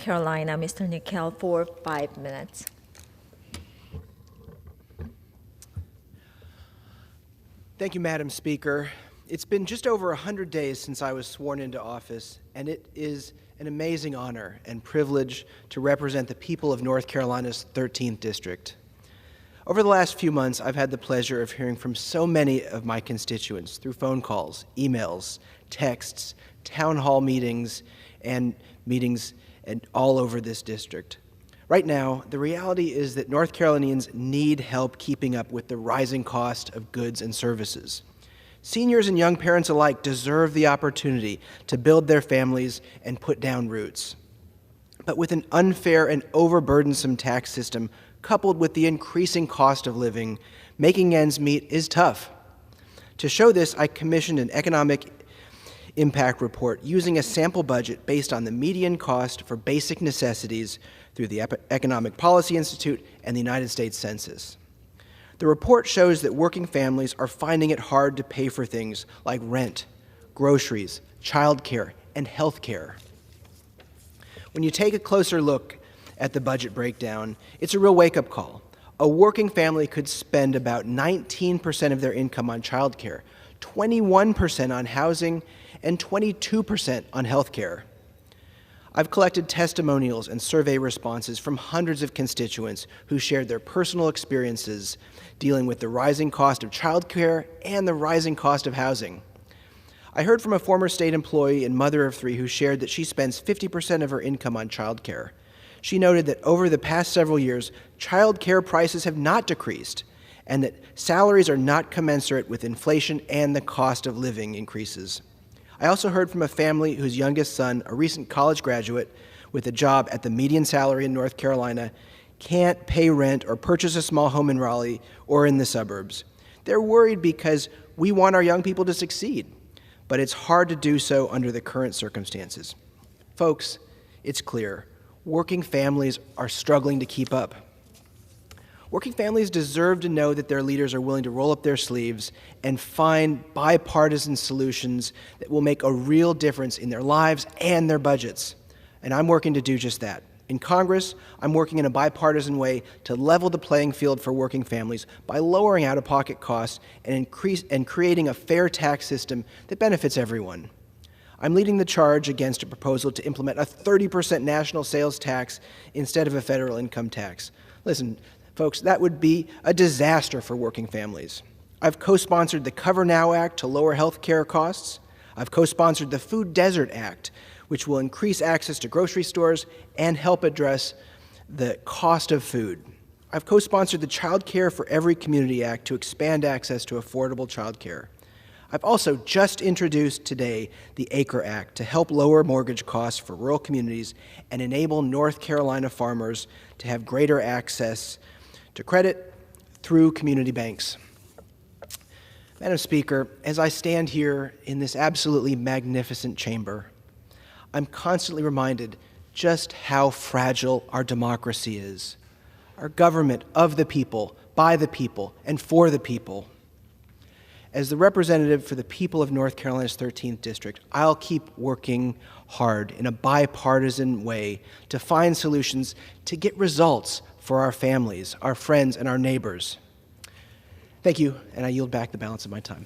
Carolina, Mr. Nickel, for 5 minutes. Thank you, Madam Speaker. It's been just over 100 days since I was sworn into office, and it is an amazing honor and privilege to represent the people of North Carolina's 13th District. Over the last few months, I've had the pleasure of hearing from so many of my constituents through phone calls, emails, texts, town hall meetings and all over this district. Right now, the reality is that North Carolinians need help keeping up with the rising cost of goods and services. Seniors and young parents alike deserve the opportunity to build their families and put down roots. But with an unfair and overburdensome tax system coupled with the increasing cost of living, making ends meet is tough. To show this, I commissioned an economic impact report using a sample budget based on the median cost for basic necessities through the Economic Policy Institute and the United States Census. The report shows that working families are finding it hard to pay for things like rent, groceries, childcare, and health care. When you take a closer look at the budget breakdown, it's a real wake-up call. A working family could spend about 19% of their income on childcare, 21% on housing, and 22% on health care. I've collected testimonials and survey responses from hundreds of constituents who shared their personal experiences dealing with the rising cost of childcare and the rising cost of housing. I heard from a former state employee and mother of three who shared that she spends 50% of her income on childcare. She noted that over the past several years, childcare prices have not decreased, and that salaries are not commensurate with inflation and the cost of living increases. I also heard from a family whose youngest son, a recent college graduate with a job at the median salary in North Carolina, can't pay rent or purchase a small home in Raleigh or in the suburbs. They're worried because we want our young people to succeed, but it's hard to do so under the current circumstances. Folks, it's clear. Working families are struggling to keep up. Working families deserve to know that their leaders are willing to roll up their sleeves and find bipartisan solutions that will make a real difference in their lives and their budgets. And I'm working to do just that. In Congress, I'm working in a bipartisan way to level the playing field for working families by lowering out-of-pocket costs and creating a fair tax system that benefits everyone. I'm leading the charge against a proposal to implement a 30% national sales tax instead of a federal income tax. Listen, folks, that would be a disaster for working families. I've co-sponsored the Cover Now Act to lower health care costs. I've co-sponsored the Food Desert Act, which will increase access to grocery stores and help address the cost of food. I've co-sponsored the Child Care for Every Community Act to expand access to affordable child care. I've also just introduced today the ACRE Act to help lower mortgage costs for rural communities and enable North Carolina farmers to have greater access to credit through community banks. Madam Speaker, as I stand here in this absolutely magnificent chamber, I'm constantly reminded just how fragile our democracy is. Our government of the people, by the people, and for the people. As the representative for the people of North Carolina's 13th District, I'll keep working hard in a bipartisan way to find solutions to get results for our families, our friends, and our neighbors. Thank you, and I yield back the balance of my time.